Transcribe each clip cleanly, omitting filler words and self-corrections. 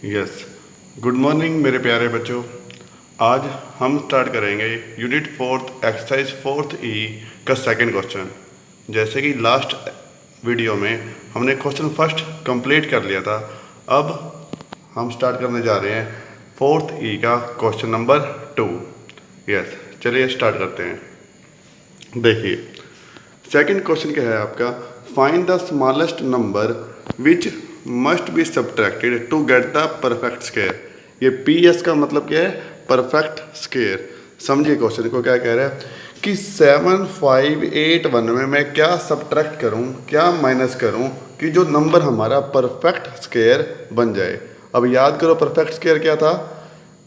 Yes, good morning मेरे प्यारे बच्चों। आज हम स्टार्ट करेंगे unit 4th exercise 4th E का सेकंड क्वेश्चन। जैसे कि लास्ट वीडियो में हमने क्वेश्चन फर्स्ट कंप्लीट कर लिया था, अब हम स्टार्ट करने जा रहे हैं 4th ई का क्वेश्चन नंबर 2। यस, चलिए स्टार्ट करते हैं। देखिए सेकंड क्वेश्चन क्या है आपका, find the smallest number which must be subtracted to get the perfect square. ये पी एस का मतलब क्या है, परफेक्ट स्क्वायर। समझिए क्वेश्चन को क्या कह रहा है कि 7581 में मैं क्या सब्ट्रैक्ट करूं, क्या माइनस करूं कि जो नंबर हमारा परफेक्ट स्क्वायर बन जाए। अब याद करो परफेक्ट स्क्वायर क्या था।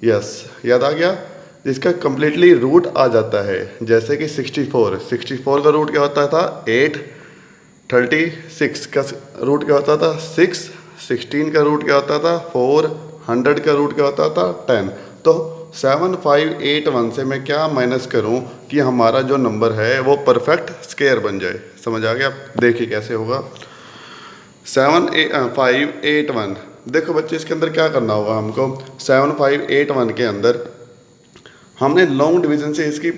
यस, याद आ गया। इसका कम्प्लीटली रूट आ जाता है, जैसे कि 64 का रूट क्या होता था 8, 36 का रूट क्या होता था 6, 16 का रूट क्या होता था 4, 100 का रूट क्या होता था 10। तो 7581 से मैं क्या माइनस करूं कि हमारा जो नंबर है वो परफेक्ट स्क्वायर बन जाए। समझ आ गया। देखिए कैसे होगा। 7581, देखो बच्चे इसके अंदर क्या करना होगा हमको। 7581 के अंदर हमने लॉन्ग डिवीज़न से इसकी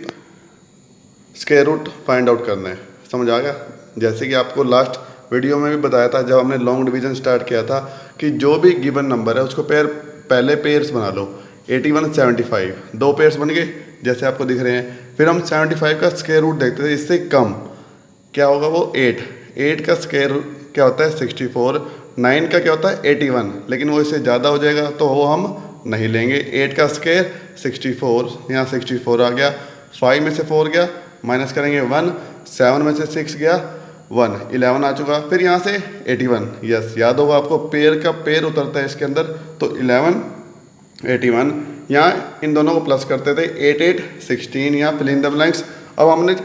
स्क्वायर रूट फाइंड आउट करना है। समझ आ गया। जैसे कि आपको लास्ट वीडियो में भी बताया था जब हमने लॉन्ग डिवीज़न स्टार्ट किया था कि जो भी गिवन नंबर है उसको पहले पेयर्स बना लो। 81 75 दो पेयर्स बन गए जैसे आपको दिख रहे हैं। फिर हम 75 का स्क्वायर रूट देखते थे, इससे कम क्या होगा वो 8 का स्क्वायर क्या होता है 64, 9 का क्या होता है 81, लेकिन वो इससे ज़्यादा हो जाएगा तो वो हम नहीं लेंगे। 8 का स्क्वायर 64, यहाँ 64 आ गया, 5 में से 4 गया माइनस करेंगे 1, 7 में से 6 गया 1, 11 आ चुका। फिर यहाँ से 81, यस याद होगा आपको पेयर का पेयर उतरता है इसके अंदर, तो 11 81, यहाँ इन दोनों को प्लस करते थे 8 8 16, यहाँ फिल इन द ब्लैंक्स। अब हमने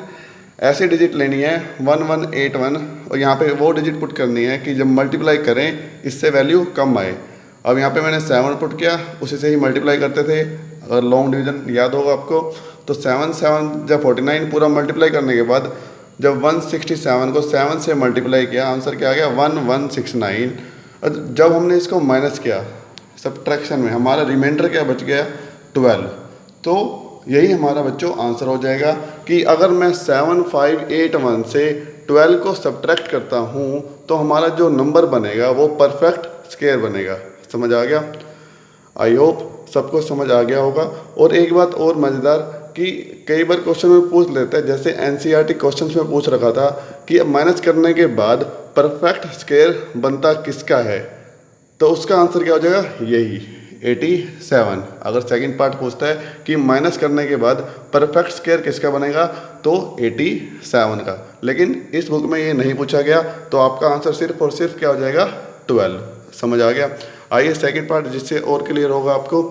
ऐसी डिजिट लेनी है 1181 और यहाँ पे वो डिजिट पुट करनी है कि जब मल्टीप्लाई करें इससे वैल्यू कम आए। अब यहाँ पे मैंने 7 पुट किया, उसी से ही मल्टीप्लाई करते थे। अगर लॉन्ग डिवीजन याद होगा आपको तो 7 7 जब 49 पूरा मल्टीप्लाई करने के बाद जब 167 को 7 से मल्टीप्लाई किया आंसर क्या आ गया 1169। जब हमने इसको माइनस किया सब्ट्रैक्शन में हमारा रिमाइंडर क्या बच गया 12। तो यही हमारा बच्चों आंसर हो जाएगा कि अगर मैं 7581 से 12 को सब्ट्रैक्ट करता हूँ तो हमारा जो नंबर बनेगा वो परफेक्ट स्क्वायर बनेगा। समझ आ गया। आई होप सबको समझ आ गया होगा। और एक बात और मज़ेदार कि कई बार क्वेश्चन में पूछ लेते हैं, जैसे एनसीईआरटी क्वेश्चंस में पूछ रखा था कि माइनस करने के बाद परफेक्ट स्क्वायर बनता किसका है, तो उसका आंसर क्या हो जाएगा यही 87। अगर सेकंड पार्ट पूछता है कि माइनस करने के बाद परफेक्ट स्क्वायर किसका बनेगा तो 87 का, लेकिन इस बुक में ये नहीं पूछा गया तो आपका आंसर सिर्फ और सिर्फ क्या हो जाएगा 12। समझ आ गया। आइए सेकंड पार्ट जिससे और क्लियर होगा आपको।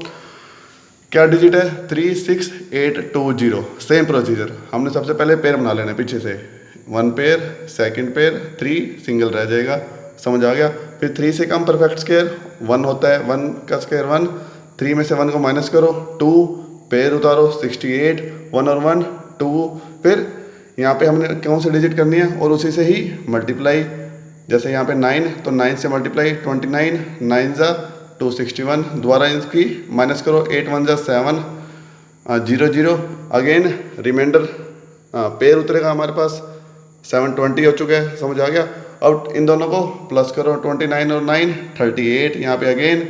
क्या डिजिट है 36820। सेम प्रोसीजर, हमने सबसे पहले पेयर बना लेना पीछे से 1 पेयर, सेकंड पेयर 3 सिंगल रह जाएगा। समझ आ गया। फिर 3 से कम परफेक्ट स्क्वायर 1 होता है, 1 का स्क्वायर 1, 3 में से 1 को माइनस करो 2 पेयर उतारो 68, 1 और 1 2। फिर यहाँ पे हमने कौन सी डिजिट करनी है और उसी से ही मल्टीप्लाई। जैसे यहाँ पे 9 तो 9 से मल्टीप्लाई 29, 9 जा 261, दोबारा इसकी माइनस करो 8 1 जा 7 0 0। अगेन रिमाइंडर पेयर उतरेगा हमारे पास 720 हो चुका है। समझ आ गया। अब इन दोनों को प्लस करो 29 और 9 38, यहाँ पे again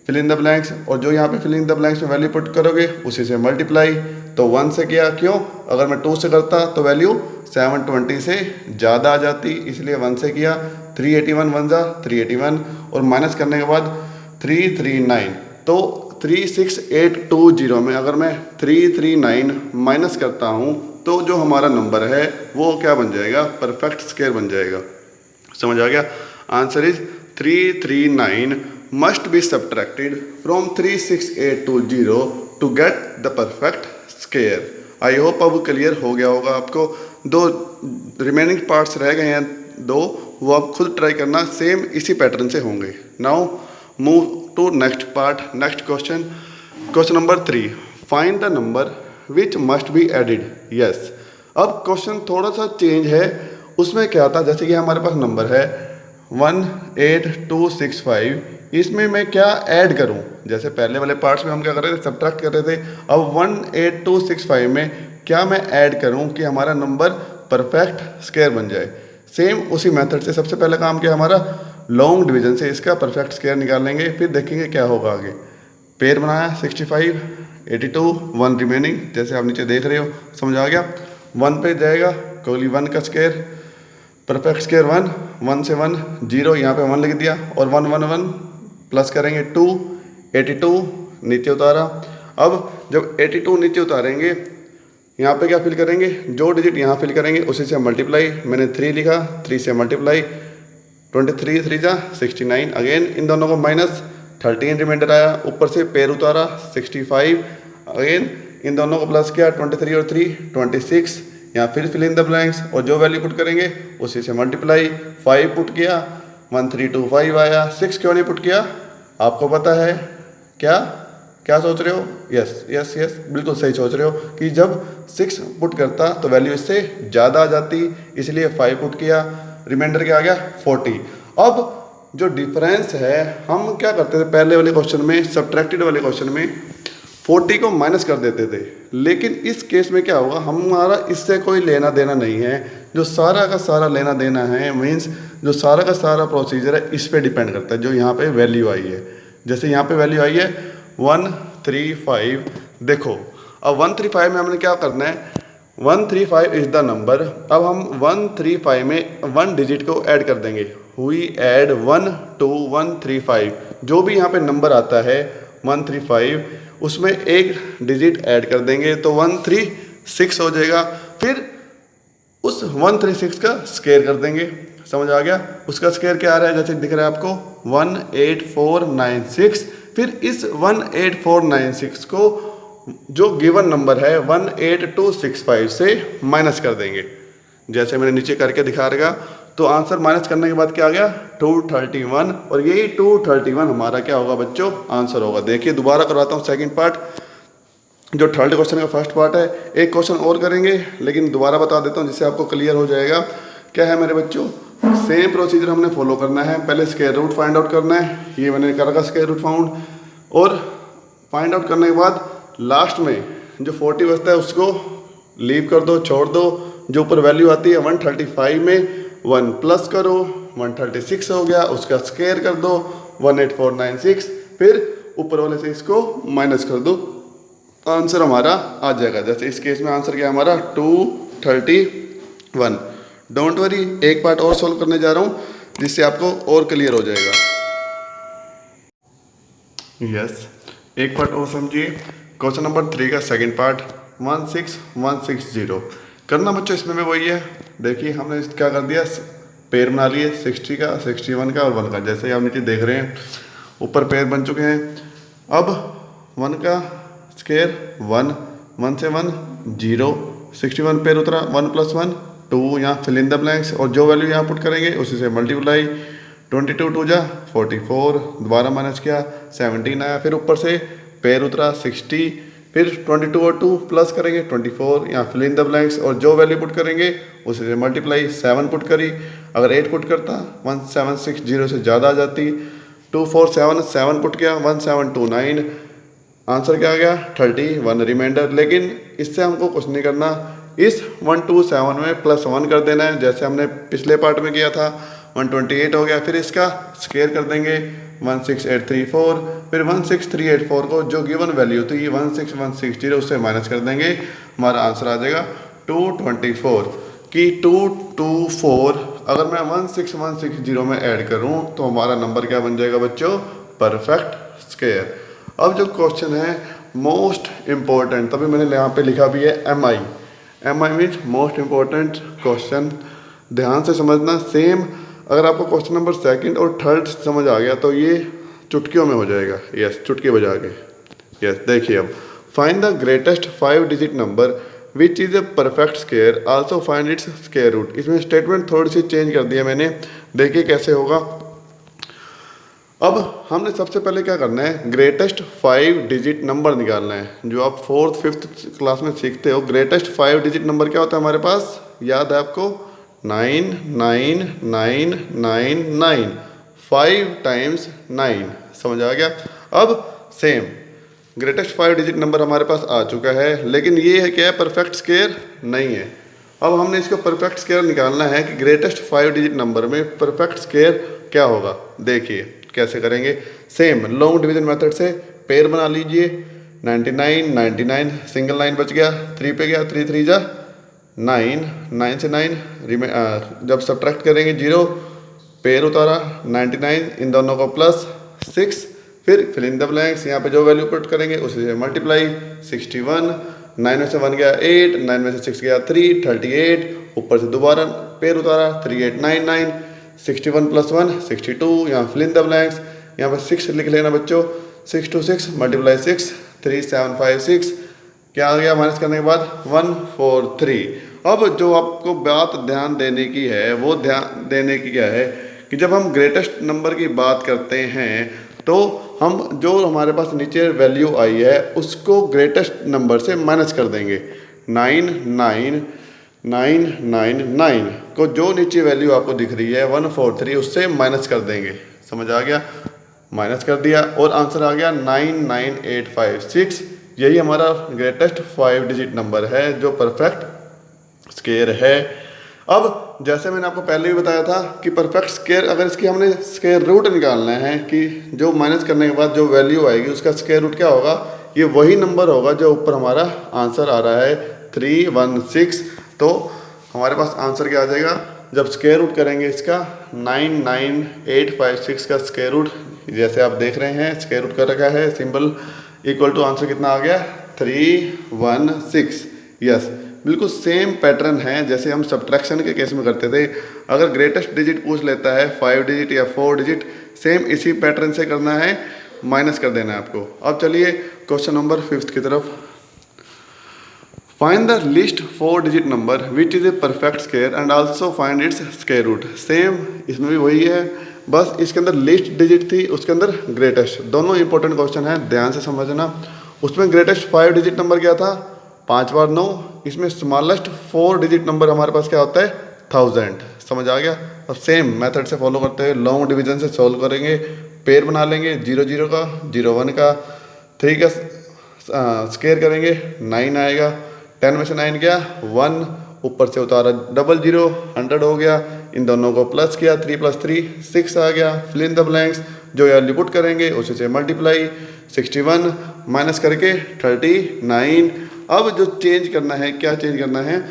fill in the blanks, और जो यहाँ पे फिल इन द ब्लैंक्स में वैल्यू पुट करोगे उसी से मल्टीप्लाई। तो 1 से किया, क्यों अगर मैं 2 से करता तो वैल्यू 720 से ज़्यादा आ जाती, इसलिए 1 से किया। 381 1 जा 381 और माइनस करने के बाद 339, तो 36820 में अगर मैं 339 माइनस करता हूँ तो जो हमारा नंबर है वो क्या बन जाएगा परफेक्ट स्क्वायर बन जाएगा। समझ आ गया। Answer is 339 must be subtracted from 36820 to get the perfect square. I hope अब क्लियर हो गया होगा आपको। दो रिमेनिंग पार्ट्स रह गए हैं दो, वो आप खुद ट्राई करना, सेम इसी पैटर्न से होंगे। Now move to next part, next question. Question number 3, find the number which must be added. Yes, अब क्वेश्चन थोड़ा सा चेंज है। उसमें क्या था, जैसे कि हमारे पास नंबर है 18265, इसमें मैं क्या ऐड करूं। जैसे पहले वाले पार्ट्स में हम क्या कर रहे थे, सब्ट्रैक्ट कर रहे थे। अब 18265 में क्या मैं ऐड करूं कि हमारा नंबर परफेक्ट स्क्वायर बन जाए। सेम उसी मेथड से सबसे पहला काम क्या हमारा, लॉन्ग डिवीजन से इसका परफेक्ट स्क्वायर निकाल लेंगे, फिर देखेंगे क्या होगा आगे। पेयर बनाया 65, 82, 1 रिमेनिंग, जैसे आप नीचे देख रहे हो, समझ आ गया। 1 पे जाएगा कोहली 1 का स्क्वायर, परफेक्ट स्क्वायर 1, 1 से 1 0, यहाँ पे 1 लिख दिया, और 1 1 1 प्लस करेंगे 2, 82 नीचे उतारा। अब जब 82 नीचे उतारेंगे, यहाँ पे क्या फिल करेंगे, जो डिजिट यहाँ फिल करेंगे उसी से मल्टीप्लाई। मैंने 3 लिखा, 3 से मल्टीप्लाई, 23 3 जा 69। अगेन इन दोनों को माइनस, 13 रिमाइंडर आया, ऊपर से पेयर उतारा 65। अगेन इन दोनों को प्लस किया, 23 और 3 26। यहाँ फिर फिल इन द ब्लैंक्स, और जो वैल्यू पुट करेंगे उसी से मल्टीप्लाई। 5 पुट किया, 1325 आया। 6 क्यों नहीं पुट किया, आपको पता है क्या, क्या सोच रहे हो? यस यस यस, बिल्कुल सही सोच रहे हो कि जब 6 पुट करता तो वैल्यू इससे ज़्यादा आ जाती, इसलिए 5 पुट किया। रिमाइंडर क्या आ गया 40। अब जो डिफरेंस है, हम क्या करते थे पहले वाले क्वेश्चन में, सब्ट्रैक्टेड वाले क्वेश्चन में 40 को माइनस कर देते थे, लेकिन इस केस में क्या होगा, हमारा इससे कोई लेना देना नहीं है। जो सारा का सारा लेना देना है, मीन्स जो सारा का सारा प्रोसीजर है इस पे डिपेंड करता है, जो यहाँ पे वैल्यू आई है। जैसे यहाँ पे वैल्यू आई है 135, देखो अब 135 में हमने क्या करना है, 135 इज द नंबर। अब हम 135 में 1 डिजिट को ऐड कर देंगे, वी ऐड 1 to 135। जो भी यहाँ पे नंबर आता है 135, उसमें एक डिजिट ऐड कर देंगे तो 136 हो जाएगा। फिर उस 136 का स्क्वायर कर देंगे, समझ आ गया। उसका स्क्वायर क्या आ रहा है, जैसे दिख रहा है आपको 18496। फिर इस 18496 को जो गिवन नंबर है 18265 से माइनस कर देंगे, जैसे मैंने नीचे करके दिखा रहेगा। तो आंसर माइनस करने के बाद क्या आ गया 231, और यही 231 हमारा क्या होगा बच्चों, आंसर होगा। देखिए दोबारा करवाता हूँ सेकंड पार्ट, जो थर्ड क्वेश्चन का फर्स्ट पार्ट है। एक क्वेश्चन और करेंगे, लेकिन दोबारा बता देता हूँ जिससे आपको क्लियर हो जाएगा। क्या है मेरे बच्चों, सेम प्रोसीजर हमने फॉलो करना है। पहले स्क्वायर रूट फाइंड आउट करना है, ये मैंने कर रखा स्क्वायर रूट फाउंड, और फाइंड आउट करने के बाद लास्ट में जो 40 बचता है उसको लीव कर दो, छोड़ दो। जो ऊपर वैल्यू आती है 135 में 1 प्लस करो, 136 हो गया, उसका स्क्वायर कर दो 18496, फिर ऊपर वाले से इसको माइनस कर दो, आंसर हमारा आ जाएगा। जैसे इस केस में आंसर क्या है हमारा 231। डोंट वरी, एक पार्ट और सॉल्व करने जा रहा हूँ जिससे आपको और क्लियर हो जाएगा। यस, एक पार्ट और समझिए। क्वेश्चन नंबर 3 का सेकंड पार्ट 16160 करना बच्चों। इसमें भी वही है, देखिए हमने क्या कर दिया, पेयर बना लिए 60 का, 61 का और 1 का। जैसे आप नीचे देख रहे हैं ऊपर पेयर बन चुके हैं। अब 1 का स्क्वायर 1, 1 से 1 0, 61 पेयर उतरा, 1 + 1 2, यहाँ फिल इन द ब्लैंक्स, और जो वैल्यू यहाँ पुट करेंगे उसी से मल्टीप्लाई। 22 2 जा 44, दोबारा माइनस किया 17 आया, फिर ऊपर से पेयर उतरा 60, फिर 22 और 2 प्लस करेंगे 24, यहाँ फिल इन द ब्लैंक्स, और जो वैल्यू पुट करेंगे उसी से मल्टीप्लाई। 7 पुट करी, अगर 8 पुट करता 1760 से ज़्यादा आ जाती। 247 7 पुट किया 1729, आंसर क्या आ गया 31 रिमाइंडर। लेकिन इससे हमको कुछ नहीं करना, इस 127 में +1 कर देना है, जैसे हमने पिछले पार्ट में किया था। 128 हो गया, फिर इसका स्क्वायर कर देंगे 16834, फिर 16384 को जो गिवन वैल्यू थी 16160 उससे माइनस कर देंगे, हमारा आंसर आ जाएगा 224 की 224। अगर मैं 16160 में ऐड करूं तो हमारा नंबर क्या बन जाएगा बच्चों, परफेक्ट स्क्वायर। अब जो क्वेश्चन है मोस्ट इम्पोर्टेंट, तभी मैंने यहाँ पे लिखा भी है MI means most important question, ध्यान से समझना। सेम अगर आपको क्वेश्चन नंबर सेकंड और थर्ड समझ आ गया तो ये चुटकियों में हो जाएगा। यस, चुटकी बजा के। यस, देखिए अब find the greatest 5 digit number which is a perfect square, also find its square root. इसमें स्टेटमेंट थोड़ी सी चेंज कर दिया मैंने, देखिए कैसे होगा। अब हमने सबसे पहले क्या करना है, ग्रेटेस्ट 5 डिजिट नंबर निकालना है। जो आप 4th 5th क्लास में सीखते हो, ग्रेटेस्ट 5 डिजिट नंबर क्या होता है हमारे पास, याद है आपको 999999। 5 टाइम्स 9, समझ आ गया। अब सेम ग्रेटेस्ट 5 डिजिट नंबर हमारे पास आ चुका है, लेकिन ये है क्या है, परफेक्ट स्क्वायर नहीं है। अब हमने इसको परफेक्ट स्क्वायर निकालना है कि ग्रेटेस्ट 5 डिजिट नंबर में परफेक्ट स्क्वायर क्या होगा। देखिए कैसे करेंगे, सेम लॉन्ग डिवीजन मेथड से पेयर बना लीजिए। 99 99 सिंगल लाइन बच गया, 3 पे गया, 3 3 जा 9, 9 से 9 जब सब्ट्रैक्ट करेंगे 0, पेयर उतारा 99, इन दोनों को प्लस 6, फिर फिल इन द ब्लैंक्स, यहाँ पे जो वैल्यू पुट करेंगे उसी से मल्टीप्लाई 61, 9 में से 1 गया 8, 9 में से 6 गया 3, 38, ऊपर से दोबारा पेयर उतारा 3899, 61 प्लस 1 62, यहाँ फिल इन द ब्लैंक्स, यहाँ पे 6 लिख लेना बच्चों, 6 to 6 मल्टीप्लाई 6, 3756, क्या आ गया माइनस करने के बाद 143। अब जो आपको बात ध्यान देने की है वो ध्यान देने की क्या है कि जब हम ग्रेटेस्ट नंबर की बात करते हैं तो हम जो हमारे पास नीचे वैल्यू आई है उसको ग्रेटेस्ट नंबर से माइनस कर देंगे। 99999 को जो नीचे वैल्यू आपको दिख रही है 143 उससे माइनस कर देंगे, समझ आ गया। माइनस कर दिया और आंसर आ गया 99856। यही हमारा ग्रेटेस्ट 5 डिजिट नंबर है जो परफेक्ट स्क्वायर है। अब जैसे मैंने आपको पहले भी बताया था कि परफेक्ट स्क्वायर अगर इसकी हमने स्क्वायर रूट निकालना है कि जो माइनस करने के बाद जो वैल्यू आएगी उसका स्क्वायर रूट क्या होगा, ये वही नंबर होगा जो ऊपर हमारा आंसर आ रहा है 316। तो हमारे पास आंसर क्या आ जाएगा जब स्क्वायर रूट करेंगे इसका 99856 का स्क्वायर रूट, जैसे आप देख रहे हैं स्क्वायर रूट कर रखा है सिंबल, इक्वल टू आंसर कितना आ गया 316। यस, बिल्कुल सेम पैटर्न है जैसे हम सब्ट्रैक्शन के केस में करते थे। अगर ग्रेटेस्ट डिजिट पूछ लेता है 5 डिजिट या 4 डिजिट, सेम इसी पैटर्न से करना है, माइनस कर देना है आपको। अब चलिए क्वेश्चन नंबर 5 की तरफ। Find the least 4 digit number which is a perfect square and also find its square root. Same इसमें भी वही है, बस इसके अंदर लिस्ट डिजिट थी, उसके अंदर ग्रेटेस्ट, दोनों इंपॉर्टेंट क्वेश्चन है, ध्यान से समझना। उसमें ग्रेटेस्ट 5 डिजिट नंबर क्या था 5 बार 9, इसमें स्मॉलेस्ट 4 डिजिट नंबर हमारे पास क्या होता है 1000, समझ आ गया। अब सेम मेथड से फॉलो करते हैं, लॉन्ग डिवीजन से सॉल्व करेंगे, पेयर बना लेंगे 0 0 का 0 1 का, 3 का स्क्वायर करेंगे 9 आएगा, 10 में से 9 गया 1, ऊपर से उतारा 00 100 हो गया, इन दोनों को प्लस किया 3 + 3 6 आ गया, फिल इन द ब्लैंक्स, जो वैल्यू पुट करेंगे उसी से मल्टीप्लाई 61 माइनस करके 39। अब जो चेंज करना है, क्या चेंज करना है,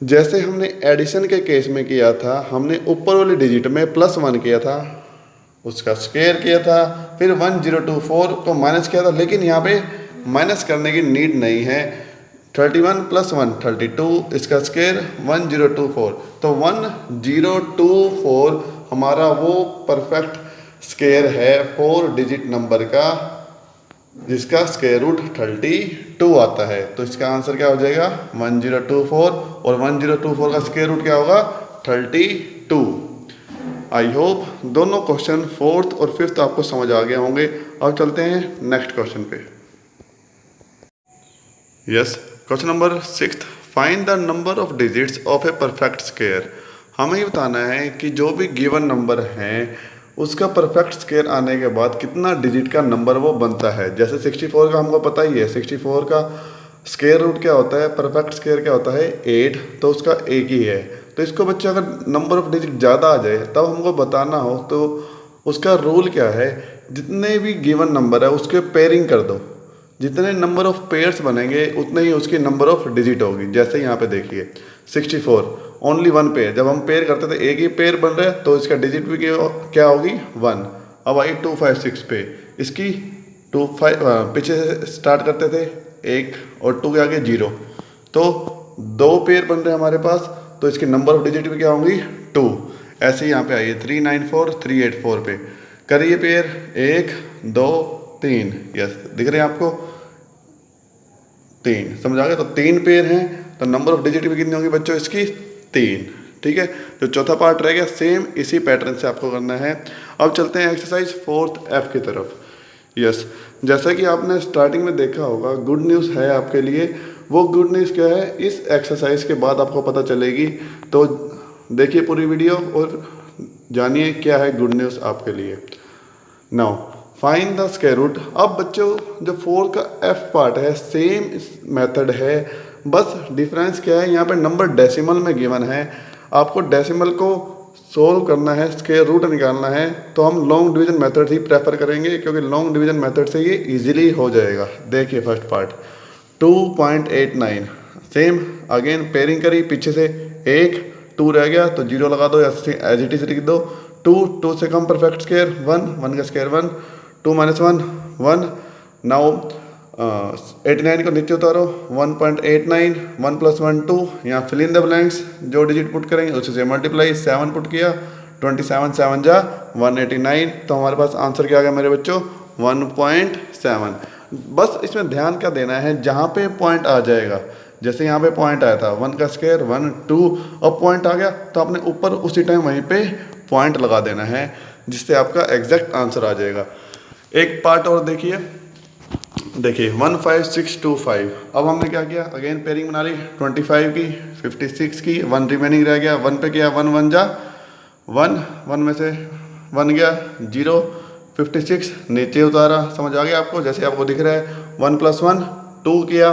जैसे हमने एडिशन के केस में किया था, हमने ऊपर वाले डिजिट में +1 किया था, उसका स्क्वायर किया था, फिर 1024 को माइनस किया था, लेकिन यहाँ पे माइनस करने की नीड नहीं है। 31 + 1 32, इसका स्क्वायर 1024, तो 1024 हमारा वो परफेक्ट स्क्वायर है 4 डिजिट नंबर का जिसका स्क्वायर रूट 32 आता है। तो इसका आंसर क्या हो जाएगा 1024, और 1024 का स्क्वायर रूट क्या होगा 32। आई होप दोनों क्वेश्चन 4th और 5th आपको समझ आ गए होंगे। अब चलते हैं नेक्स्ट क्वेश्चन पे। Yes, question number 6, find the number of digits of A perfect square. हमें ये बताना है कि जो भी गिवन नंबर हैं उसका परफेक्ट स्क्वायर आने के बाद कितना डिजिट का नंबर वो बनता है। जैसे 64 का हमको पता ही है, 64 का स्क्वायर रूट क्या होता है, परफेक्ट स्क्वायर क्या होता है 8, तो उसका एक ही है। तो इसको बच्चे अगर नंबर ऑफ डिजिट ज़्यादा आ जाए तब हमको बताना हो तो उसका रूल क्या है, जितने भी गिवन नंबर है उसके पेयरिंग कर दो, जितने नंबर ऑफ पेयर्स बनेंगे उतने ही उसकी नंबर ऑफ डिजिट होगी। जैसे यहाँ पे देखिए 64 ओनली 1 पेयर, जब हम पेयर करते थे एक ही पेयर बन रहा है तो इसका डिजिट भी क्या होगी 1। अब आई 256 पे, इसकी 25 पीछे स्टार्ट करते थे 1 और 2 के आगे 0, तो 2 पेयर बन रहे हैं हमारे पास, तो इसकी नंबर ऑफ डिजिट भी क्या होंगी 2। ऐसे ही यहाँ पे आइए 394 384 पे करिए पेयर 1 2 3, यस दिख रहे हैं आपको 3, समझ आ गया। तो 3 पेयर हैं तो नंबर ऑफ डिजिट भी कितनी होंगी बच्चों इसकी 3, ठीक है। जो चौथा पार्ट रह गया सेम इसी पैटर्न से आपको करना है। अब चलते हैं एक्सरसाइज 4th F की तरफ। यस, जैसा कि आपने स्टार्टिंग में देखा होगा, गुड न्यूज़ है आपके लिए। वो गुड न्यूज़ क्या है, इस एक्सरसाइज के बाद आपको पता चलेगी, तो देखिए पूरी वीडियो और जानिए क्या है गुड न्यूज़ आपके लिए। Now find the square root. अब बच्चों जो 4 का एफ पार्ट है सेम इस मेथड है, बस डिफरेंस क्या है, यहाँ पे नंबर डेसिमल में गिवन है, आपको डेसिमल को सोल्व करना है, स्क्वायर रूट निकालना है, तो हम लॉन्ग डिवीजन मेथड ही प्रेफर करेंगे क्योंकि लॉन्ग डिवीजन मेथड से ये इजीली हो जाएगा। देखिए first part 2.89 same again pairing करी, पीछे से 1 2 रह गया तो 0 लगा दो या एज इट इज लिख दो। 2 से कम परफेक्ट स्क्वायर 1 का स्क्वायर 1 2 - 1 1। नाउ 89 को नीचे उतारो 1.89 1 + 1 2, यहाँ फिल इन द ब्लैंक्स, जो डिजिट पुट करेंगे उसी से मल्टीप्लाई 7 पुट किया 27 7 जा 189, तो हमारे पास आंसर क्या आ गया मेरे बच्चों 1.7। बस इसमें ध्यान क्या देना है, जहाँ पे पॉइंट आ जाएगा, जैसे यहाँ पे पॉइंट आया था 1 का स्क्वायर 1 2, अब पॉइंट आ गया तो आपने ऊपर उसी टाइम वहीं पे पॉइंट लगा देना है, जिससे आपका एग्जैक्ट आंसर आ जाएगा। एक पार्ट और देखिए 15625। अब हमने क्या किया, अगेन पेयरिंग बना ली 25 की 56 की, 1 रिमेनिंग रह गया, 1 पे किया 1 1 जा 1 1 में से 1 गया 0 56 नीचे उतारा, समझ आ गया आपको, जैसे आपको दिख रहा है 1 + 1 2 किया।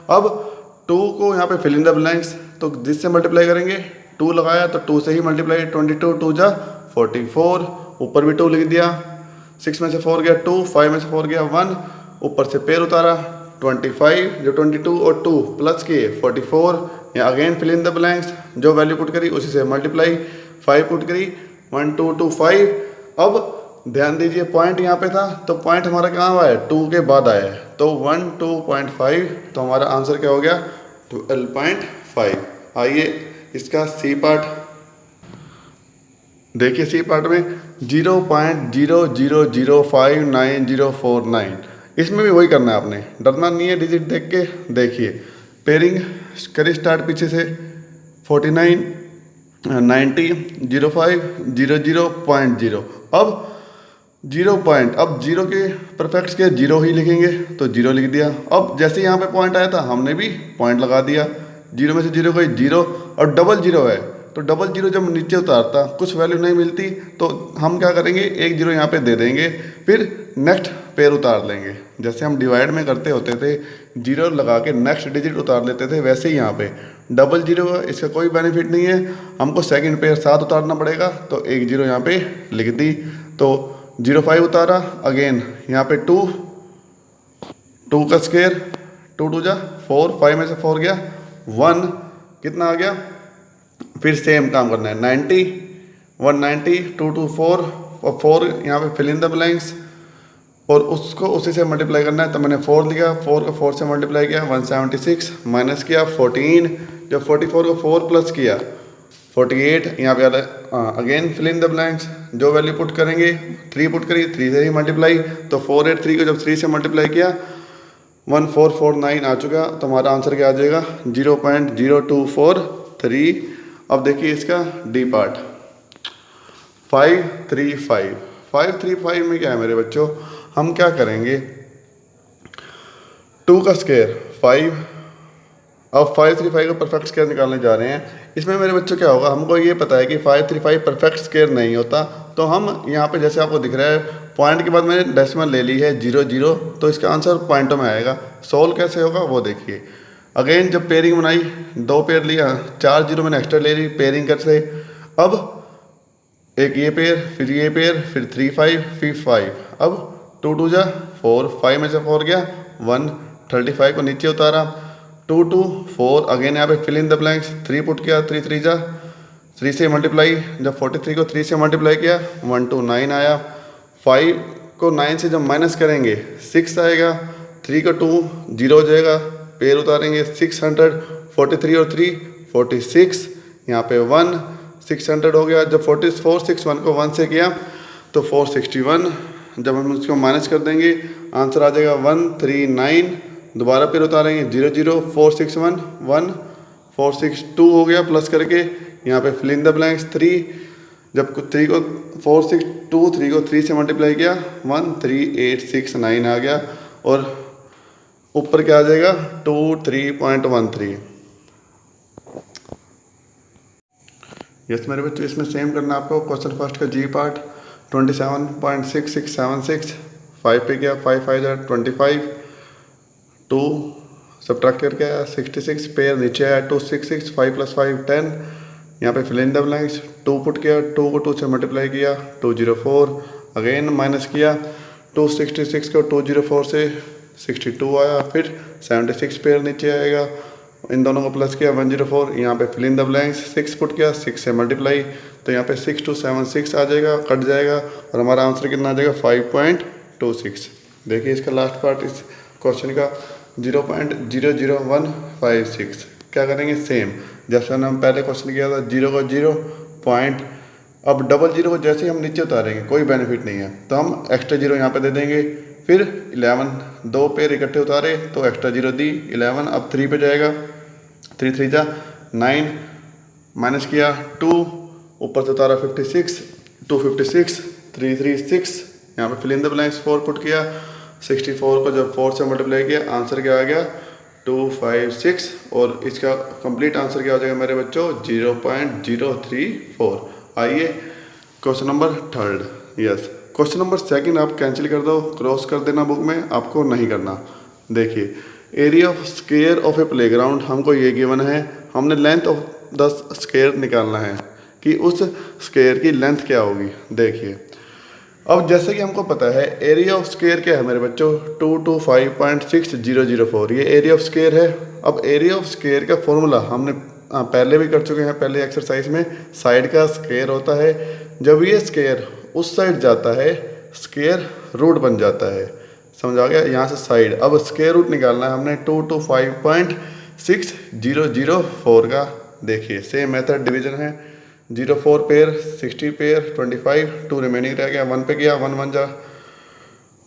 अब 2 को यहाँ पे फिल इन द ब्लैंक्स, तो जिससे मल्टीप्लाई करेंगे 2 लगाया तो 2 से ही मल्टीप्लाई 22 2 जा 44, ऊपर भी 2 लिख दिया, 6 में से 4 गया 2, 5 में से 4 गया 1, ऊपर से पेयर उतारा 25, जो 22 और 2 प्लस किए 44, या again fill in the blanks, जो वैल्यू पुट करी उसी से मल्टीप्लाई 5 पुट करी 1 2 2 5। अब ध्यान दीजिए पॉइंट यहाँ पे था तो पॉइंट हमारा कहाँ आया है 2 के बाद आया है, तो 12.5, तो हमारा आंसर क्या हो गया 12.5। आइए इसका सी पार्ट देखिए, सी पार्ट में 0.00059049, इसमें भी वही करना है आपने, डरना नहीं है डिजिट देख के। देखिए पेयरिंग करी स्टार्ट पीछे से 49 90 05 00.0, अब 0 के परफेक्ट के 0 ही लिखेंगे तो 0 लिख दिया। अब जैसे यहाँ पे पॉइंट आया था हमने भी पॉइंट लगा दिया, 0 में से 0 कोई 0 और डबल 0 है, तो डबल 0 जब नीचे उतारता कुछ वैल्यू नहीं मिलती तो हम क्या करेंगे 1 0 यहाँ पे दे देंगे, फिर नेक्स्ट पेयर उतार लेंगे, जैसे हम डिवाइड में करते होते थे 0 लगा के नेक्स्ट डिजिट उतार लेते थे, वैसे ही यहाँ पे डबल 0 है, इसका कोई बेनिफिट नहीं है, हमको सेकंड पेयर साथ उतारना पड़ेगा, तो 1 0 यहाँ पे लिख दी, तो 05 उतारा, अगेन यहाँ पे 2 का स्क्वायर 2 2 जा 4, 5 में से 4 गया 1, कितना आ गया, फिर सेम काम करना है 90 190 2 2 4 और 4 यहाँ पे फिल इन द ब्लैंक्स, और उसको उसी से मल्टीप्लाई करना है, तो मैंने 4 लिया, 4 को 4 से मल्टीप्लाई किया 176, माइनस किया 14, जब 44 को 4 प्लस किया 48, यहाँ पे again fill in the blanks, जो वैल्यू पुट करेंगे 3 पुट करिए 3 से ही मल्टीप्लाई, तो 483 को जब 3 से मल्टीप्लाई किया 1449 आ चुका, तो हमारा आंसर क्या आ जाएगा 0.0243। अब देखिए इसका डी पार्ट 535 में क्या है मेरे बच्चों, हम क्या करेंगे 2 का स्क्वायर 5, अब 535 का परफेक्ट स्क्वायर निकालने जा रहे हैं। इसमें मेरे बच्चों क्या होगा, हमको ये पता है कि 535 परफेक्ट स्क्वायर नहीं होता, तो हम यहाँ पे जैसे आपको दिख रहा है पॉइंट के बाद मैंने डेसिमल ले ली है 0 0, तो इसका आंसर पॉइंटों में आएगा। सोल्व कैसे होगा वो देखिए, अगेन जब पेयरिंग बनाई 2 पेयर लिया, 4 0 मैंने एक्स्ट्रा ले ली पेयरिंग कर से, अब एक ये पेयर फिर ये पेयर फिर 3 5 फिर 5, अब 2 2 जा 4, 5 में से 4 गया 1, 35 को नीचे उतारा 2 2 4, अगेन यहाँ पे fill in the blanks, 3 put किया 3 3 जा 3 से मल्टीप्लाई, जब 43 को 3 से मल्टीप्लाई किया 129 आया, 5 को 9 से जब माइनस करेंगे 6 आएगा, 3 को 2 0 हो जाएगा, पेयर उतारेंगे 600, 43 और 3 46, यहाँ पे 1 600 हो गया, जब 461 को 1 से किया तो 461, जब हम उसको माइनस कर देंगे आंसर आ जाएगा 139, दोबारा पेयर उतारेंगे 0 0 461 1 462 हो गया, प्लस करके यहाँ पे फिल इन द ब्लैंक्स 3, जब 3 को 462 3 को 3 से मल्टीप्लाई किया 13869 आ गया, और ऊपर क्या आ जाएगा 23.13। यस मेरे बच्चों, इसमें सेम करना है आपको। क्वेश्चन फर्स्ट का जी पार्ट 27.6676 5 पे गया, 5 5 25, 2 सब्ट्रैक्ट करके आया 66, पेयर नीचे आया 266, 5 + 5 10, यहाँ पे fill in the blanks 2 put किया, 2 को 2 से मल्टीप्लाई किया 204, अगेन माइनस किया 266 को 204 से 62 आया, फिर 76 पेयर नीचे आएगा, इन दोनों को प्लस किया 104, यहाँ पे fill in the blanks 6 put किया, 6 से मल्टीप्लाई तो यहाँ पे 6276 आ जाएगा, कट जाएगा और हमारा आंसर कितना आ जाएगा 5.26। देखिए इसका लास्ट पार्ट इस क्वेश्चन का 0.00156। क्या करेंगे सेम जैसे हम पहले क्वेश्चन किया था, 0 को 0 पॉइंट, अब डबल 0 को जैसे ही हम नीचे उतारेंगे कोई बेनिफिट नहीं है तो हम एक्स्ट्रा 0 यहाँ पे दे देंगे, फिर 11 2 पेयर इकट्ठे उतारे तो एक्स्ट्रा 0 दी 11, अब 3 पे जाएगा 3 3 जा 9, माइनस किया 2, ऊपर से उतारा 56 256 336, यहाँ पे fill in the blanks 4 put किया 64 को जब 4 से मल्टीप्लाई किया आंसर क्या आ गया 256 और इसका कंप्लीट आंसर क्या हो जाएगा मेरे बच्चों 0.034। आइए question number third. Yes question number second आप कैंसिल कर दो, क्रॉस कर देना बुक में, आपको नहीं करना। देखिए area of square of A playground हमको ये गिवन है, हमने लेंथ ऑफ द स्क्वायर निकालना है कि उस स्क्वायर की लेंथ क्या होगी। देखिए अब जैसे कि हमको पता है एरिया ऑफ स्क्वायर क्या है मेरे बच्चों 225.6004, ये एरिया ऑफ स्क्वायर है। अब एरिया ऑफ स्क्वायर का फॉर्मूला हमने पहले भी कर चुके हैं, पहले एक्सरसाइज में साइड का स्क्वायर होता है, जब ये स्क्वायर उस साइड जाता है स्क्वायर रूट बन जाता है, समझ आ गया। यहाँ से साइड अब स्क्वायर रूट निकालना है हमने 225.6004 का। देखिए सेम मेथड डिवीजन है, 04 पेयर 60 पेयर 25, 2 रिमेनिंग रह गया, 1 पे गया 1 1 जा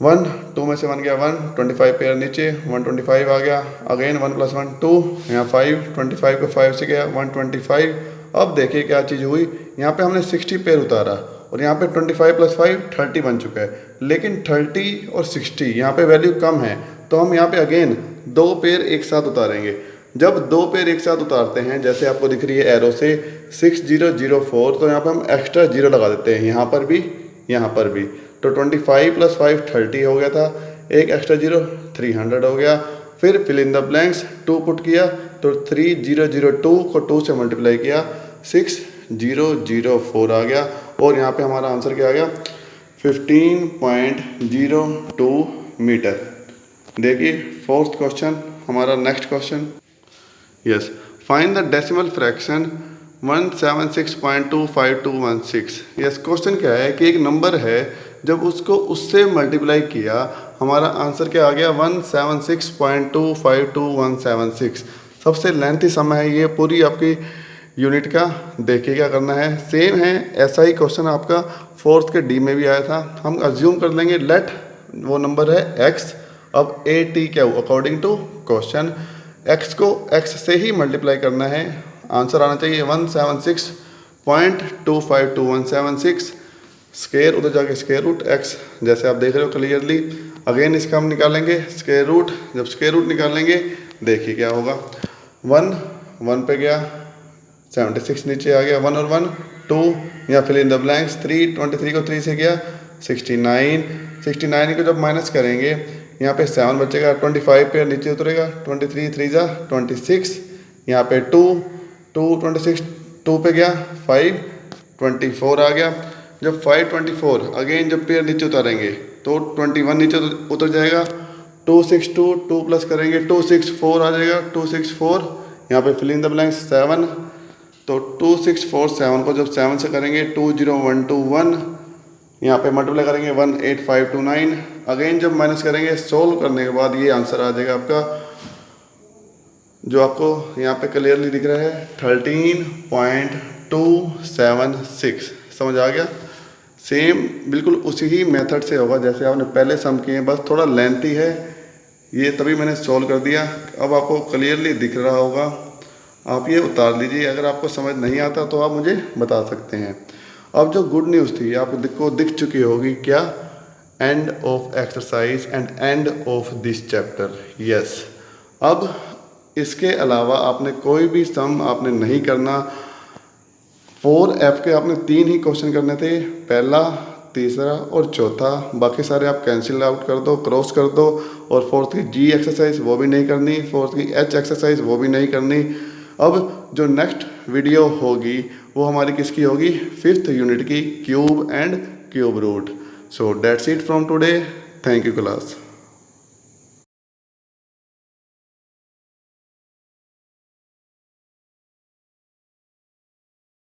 1, 2 में से 1 गया 1, 25 पेयर नीचे 125 आ गया, अगेन 1 + 1 2, यहाँ 5 25 को 5 से गया 125। अब देखिए क्या चीज़ हुई, यहाँ पे हमने 60 पेयर उतारा और यहाँ पे 25 + 5 30 बन चुका है, लेकिन 30 और 60 यहाँ पे वैल्यू कम है तो हम यहाँ पे अगेन 2 पेयर एक साथ उतारेंगे। जब 2 पेयर एक साथ उतारते हैं जैसे आपको दिख रही है एरो से 6004, तो यहाँ पे हम एक्स्ट्रा 0 लगा देते हैं, यहाँ पर भी यहाँ पर भी, तो 25 + 5 30 हो गया था, एक एक्स्ट्रा 0 300 हो गया, फिर fill in the blanks 2 put किया तो 3002 को 2 से मल्टीप्लाई किया 6004 आ गया और यहाँ पे हमारा आंसर क्या आ गया 15.02 मीटर। देखिए फोर्थ क्वेश्चन हमारा next question. Yes find the decimal fraction 176.25216। Yes question क्या है कि एक नंबर है जब उसको उससे मल्टीप्लाई किया हमारा आंसर क्या आ गया 176.252176। सबसे लेंथी समय है ये पूरी आपकी यूनिट का। देखिए क्या करना है, सेम है ऐसा ही क्वेश्चन आपका फोर्थ के डी में भी आया था। हम अज्यूम कर लेंगे लेट वो नंबर है x, अब ए टी क्या हो अकॉर्डिंग टू क्वेश्चन, x को x से ही मल्टीप्लाई करना है, आंसर आना चाहिए 176.252176। स्क्वायर उधर जाके स्क्वायर रूट x, जैसे आप देख रहे हो क्लियरली। अगेन इसका हम निकालेंगे स्क्वायर रूट, जब स्क्वायर रूट निकालेंगे देखिए क्या होगा 1 1 पे गया 76 नीचे आ गया 1 और 1 2, या फिल इन द ब्लैंक्स 3 23 को 3 से गया 69 को जब माइनस करेंगे यहाँ पे 7 बचेगा, 25 पे नीचे उतरेगा 23 3 जा 26, यहाँ पे 2 26 2 पे गया 5 24 आ गया। जब 5 24 अगेन जब पेयर नीचे उतारेंगे तो 21 नीचे उतर जाएगा, 262 2 प्लस करेंगे 264 आ जाएगा 264, यहाँ पे फिल इन द ब्लैंक्स 7, तो 2647 को जब 7 से करेंगे 20121, यहाँ पे मल्टीप्लाई करेंगे 18529, अगेन जब माइनस करेंगे सोल्व करने के बाद ये आंसर आ जाएगा आपका जो आपको यहाँ पे क्लियरली दिख रहा है 13.276। समझ आ गया। सेम बिल्कुल उसी ही मेथड से होगा जैसे आपने पहले सम किए हैं, बस थोड़ा लेंथी है ये, तभी मैंने सॉल्व कर दिया। अब आपको क्लियरली दिख रहा होगा, आप ये उतार लीजिए। अगर आपको समझ नहीं आता तो आप मुझे बता सकते हैं। अब जो गुड न्यूज़ थी आपको दिख चुकी होगी, क्या end of exercise and end of this chapter. Yes अब इसके अलावा आपने कोई भी सम आपने नहीं करना, 4F के आपने 3 ही क्वेश्चन करने थे, पहला, तीसरा और चौथा। बाकी सारे आप कैंसिल आउट कर दो, क्रॉस कर दो। और फोर्थ की G एक्सरसाइज वो भी नहीं करनी, फोर्थ की H एक्सरसाइज वो भी नहीं करनी। अब जो नेक्स्ट वीडियो होगी वो हमारी किसकी होगी, 5th यूनिट की, cube and cube root. So that's it from today. Thank you class.